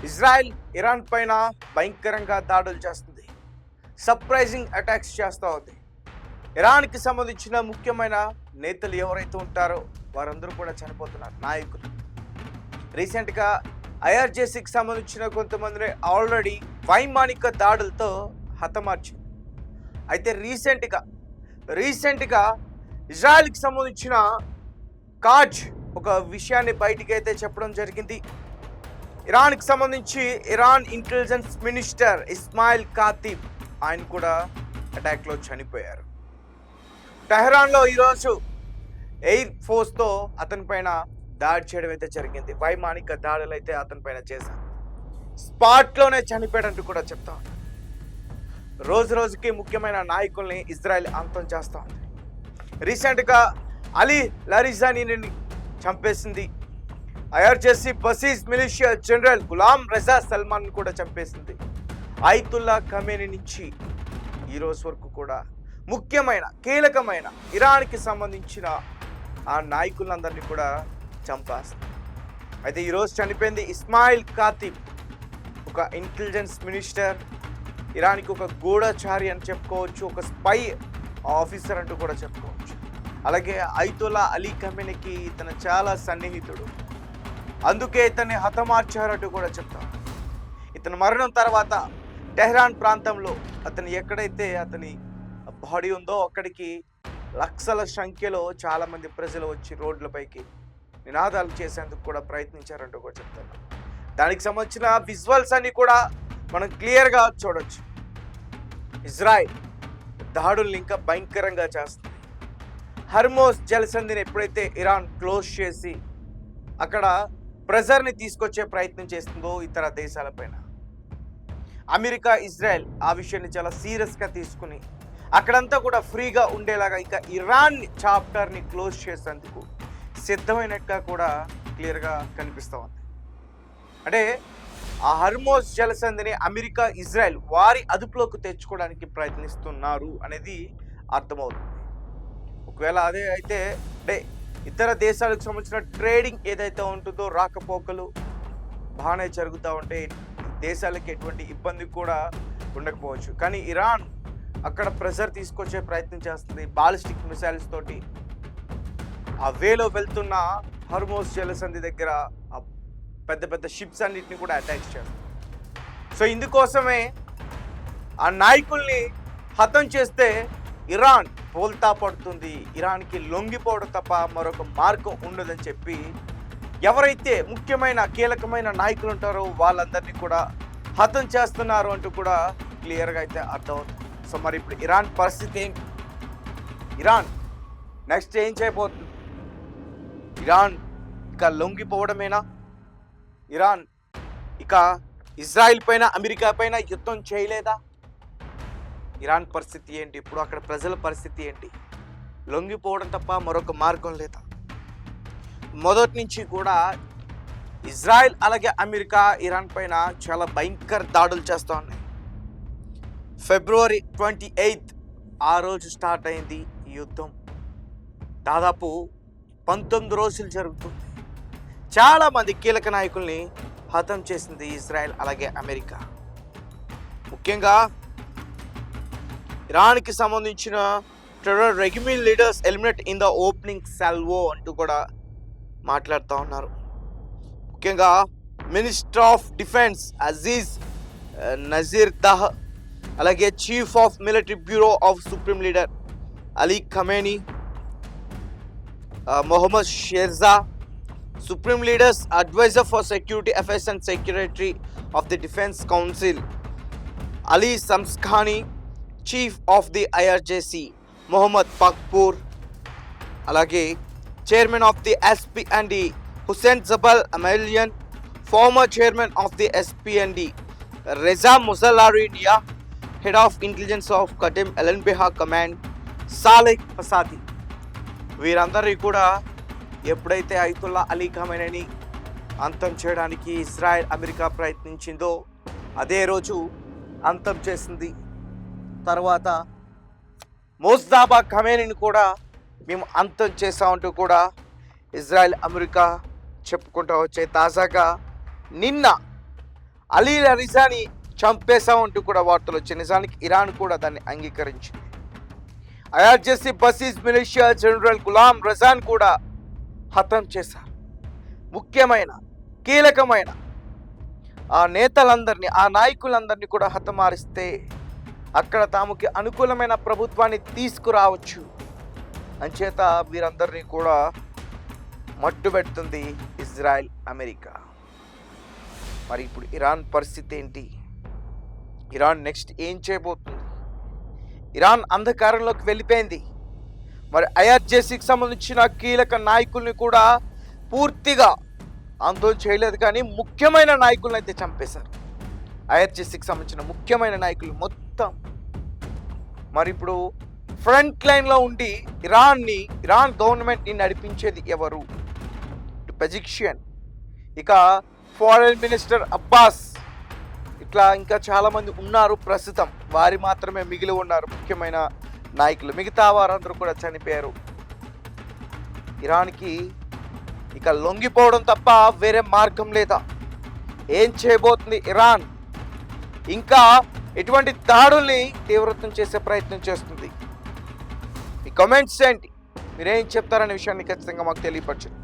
Israel Iran పైన భయంకరంగా దాడులు చేస్తుంది. సర్ప్రైజింగ్ అటాక్స్ చేస్తూ ఉంది. ఇరాన్కి సంబంధించిన ముఖ్యమైన నేతలు ఎవరైతే ఉంటారో వారందరూ కూడా చనిపోతున్నారు. నాయకులు రీసెంట్గా ఐఆర్జేసీకి సంబంధించిన కొంతమందిని ఆల్రెడీ వైమానిక దాడులతో హతమార్చింది. అయితే రీసెంట్గా ఇజ్రాయెల్కి సంబంధించిన కాజ్ ఒక విషయాన్ని బయటికి అయితే చెప్పడం జరిగింది. ఇరాన్కి సంబంధించి ఇరాన్ ఇంటెలిజెన్స్ మినిస్టర్ ఇస్మాయిల్ కాతిబ్ ఆయన కూడా అటాక్లో చనిపోయారు. టెహరాన్లో ఈరోజు ఎయిర్ ఫోర్స్తో అతని పైన దాడి చేయడం అయితే జరిగింది. వైమానిక దాడులు అయితే అతని పైన చేశారు. స్పాట్లోనే చనిపోయాడంటూ కూడా చెప్తా ఉంది. రోజు రోజుకి ముఖ్యమైన నాయకుల్ని ఇజ్రాయెల్ అంతం చేస్తూ ఉంది. రీసెంట్గా అలీ లారిజానీని చంపేసింది. ఐఆర్జేసీ బసీజ్ మిలిషియా జనరల్ గులాం రజా సల్మాన్ కూడా చంపేసింది. అయతుల్లా ఖమేనీ నుంచి ఈరోజు వరకు కూడా ముఖ్యమైన కీలకమైన ఇరాన్కి సంబంధించిన ఆ నాయకులందరినీ కూడా చంపేస్తుంది. అయితే ఈరోజు చనిపోయింది ఇస్మాయిల్ కాతిబ్, ఒక ఇంటెలిజెన్స్ మినిస్టర్, ఇరాన్కి ఒక గూఢచారి అని చెప్పుకోవచ్చు, ఒక స్పై ఆఫీసర్ అంటూ కూడా చెప్పుకోవచ్చు. అలాగే అయతుల్లా అలీ ఖమేనీకి ఇతను చాలా సన్నిహితుడు, అందుకే ఇతన్ని హతమార్చారంటూ కూడా చెప్తాం. ఇతని మరణం తర్వాత టెహ్రాన్ ప్రాంతంలో ఎక్కడైతే అతని బాడీ ఉందో అక్కడికి లక్షల సంఖ్యలో చాలామంది ప్రజలు వచ్చి రోడ్లపైకి నినాదాలు చేసేందుకు కూడా ప్రయత్నించారంటూ కూడా చెప్తాను. దానికి సంబంధించిన విజువల్స్ అన్ని కూడా మనం క్లియర్గా చూడొచ్చు. ఇజ్రాయెల్ దాడుల్ని ఇంకా భయంకరంగా చేస్తుంది. హర్మోస్ జలసంధిని ఎప్పుడైతే ఇరాన్ క్లోజ్ చేసి అక్కడ ప్రెజర్ని తీసుకొచ్చే ప్రయత్నం చేస్తుందో ఇతర దేశాలపైన, అమెరికా ఇజ్రాయెల్ ఆ విషయాన్ని చాలా సీరియస్గా తీసుకుని అక్కడంతా కూడా ఫ్రీగా ఉండేలాగా ఇంకా ఇరాన్ చాప్టర్ని క్లోజ్ చేసేందుకు సిద్ధమైనట్టుగా కూడా క్లియర్గా కనిపిస్తూ ఉంది. అంటే ఆ హర్మోస్ జలసంధిని అమెరికా ఇజ్రాయెల్ వారి అదుపులోకి తెచ్చుకోవడానికి ప్రయత్నిస్తున్నారు అనేది అర్థమవుతుంది. ఒకవేళ అదే అయితే అంటే ఇతర దేశాలకు సంబంధించిన ట్రేడింగ్ ఏదైతే ఉంటుందో రాకపోకలు బాగానే జరుగుతూ ఉంటే దేశాలకి ఎటువంటి ఇబ్బంది కూడా ఉండకపోవచ్చు. కానీ ఇరాన్ అక్కడ ప్రెషర్ తీసుకొచ్చే ప్రయత్నం చేస్తుంది. బాలిస్టిక్ మిసైల్స్ తోటి ఆ వేలో వెళ్తున్న హర్మోస్ జలసంధి దగ్గర ఆ పెద్ద పెద్ద షిప్స్ అన్నిటిని కూడా అటాక్ చేస్తుంది. సో ఇందుకోసమే ఆ నాయకుల్ని హతం చేస్తే ఇరాన్ బోల్తా పడుతుంది, ఇరాన్కి లొంగిపోవడం తప్ప మరొక మార్గం ఉండదని చెప్పి ఎవరైతే ముఖ్యమైన కీలకమైన నాయకులు ఉంటారో వాళ్ళందరినీ కూడా హతం చేస్తున్నారు అంటూ కూడా క్లియర్గా అయితే అర్థమవుతుంది. సో మరి ఇప్పుడు ఇరాన్ పరిస్థితి ఏంటి? ఇరాన్ నెక్స్ట్ ఏం చేయబోతుంది? ఇరాన్ ఇక లొంగిపోవడమేనా? ఇరాన్ ఇక ఇజ్రాయిల్ పైన అమెరికా పైన యుద్ధం చేయలేదా? ఇరాన్ పరిస్థితి ఏంటి? ఇప్పుడు అక్కడ ప్రజల పరిస్థితి ఏంటి? లొంగిపోవడం తప్ప మరొక మార్గం లేదా? మొదటి నుంచి కూడా ఇజ్రాయెల్ అలాగే అమెరికా ఇరాన్ పైన చాలా భయంకర దాడులు చేస్తూ ఉన్నాయి. ఫిబ్రవరి 28 ఆ రోజు స్టార్ట్ అయింది ఈ యుద్ధం. దాదాపు 19 రోజులు జరుగుతుంది. చాలామంది కీలక నాయకుల్ని హతం చేసింది ఇజ్రాయెల్ అలాగే అమెరికా. ముఖ్యంగా ఇరాన్కి సంబంధించిన terror regime leaders eliminate in the opening salvo అంటూ కూడా మాట్లాడుతూ ఉన్నారు. ముఖ్యంగా minister of defence Aziz Nasirzadeh, అలాగే chief of military bureau of supreme leader Ali Khamenei, Mohammad Shirazi, supreme leader's adviser for security affairs and secretary of the defence council Ali Shamkhani, chief of the IRGC Mohammad Pakpour, అలాగే chairman of the SPND Hossein Jabal Amelian, former chairman of the SPND Reza ముజలారియా, head of intelligence of Khatam al Anbiya command Saleh Asadi. వీరందరినీ కూడా ఎప్పుడైతే Ayatollah Ali ఖమేనీని అంతం చేయడానికి Israel America ప్రయత్నించిందో అదే రోజు అంతం చేసింది. తర్వాత మోజ్దాబా ఖమేనీని కూడా మేము అంతం చేసామంటూ కూడా ఇజ్రాయెల్ అమెరికా చెప్పుకుంటూ వచ్చే తాజాగా నిన్న అలీ రిజాని చంపేశామంటూ కూడా వార్తలు వచ్చాయి. నిజానికి ఇరాన్ కూడా దాన్ని అంగీకరించింది. ఐఆర్జేసీ బసీజ్ మిలిషియా జనరల్ గులాం రజాన్ కూడా హతం చేశారు. ముఖ్యమైన కీలకమైన ఆ నేతలందరినీ, ఆ నాయకులందరినీ కూడా హతమారిస్తే అక్కడ తాముకి అనుకూలమైన ప్రభుత్వాన్ని తీసుకురావచ్చు అంచేత వీరందరినీ కూడా మట్టుబెడుతుంది ఇజ్రాయెల్, అమెరికా. మరి ఇప్పుడు ఇరాన్ పరిస్థితి ఏంటి? ఇరాన్ నెక్స్ట్ ఏం చేయబోతుంది? ఇరాన్ అంధకారంలోకి వెళ్ళిపోయింది. మరి ఐఆర్జేసీకి సంబంధించిన కీలక నాయకుల్ని కూడా పూర్తిగా ఆందోళన చేయలేదు, కానీ ముఖ్యమైన నాయకులను అయితే చంపేశారు. ఐఆర్జేసీకి సంబంధించిన ముఖ్యమైన నాయకులు మొత్తం. మరి ఇప్పుడు ఫ్రంట్ లైన్లో ఉండి ఇరాన్ గవర్నమెంట్ని నడిపించేది ఎవరు? పెజిషియన్, ఇక ఫారెన్ మినిస్టర్ అబ్బాస్, ఇట్లా ఇంకా చాలామంది ఉన్నారు. ప్రస్తుతం వారి మాత్రమే మిగిలి ఉన్నారు ముఖ్యమైన నాయకులు. మిగతా వారందరూ కూడా చనిపోయారు. ఇరాన్కి ఇక లొంగిపోవడం తప్ప వేరే మార్గం లేదా? ఏం చేయబోతుంది ఇరాన్? ఇంకా ఎటువంటి దాడుల్ని తీవ్రతం చేసే ప్రయత్నం చేస్తుంది? మీ కామెంట్స్ ఏంటి? మీరేం చెప్తారనే విషయాన్ని ఖచ్చితంగా మాకు తెలియపరచండి.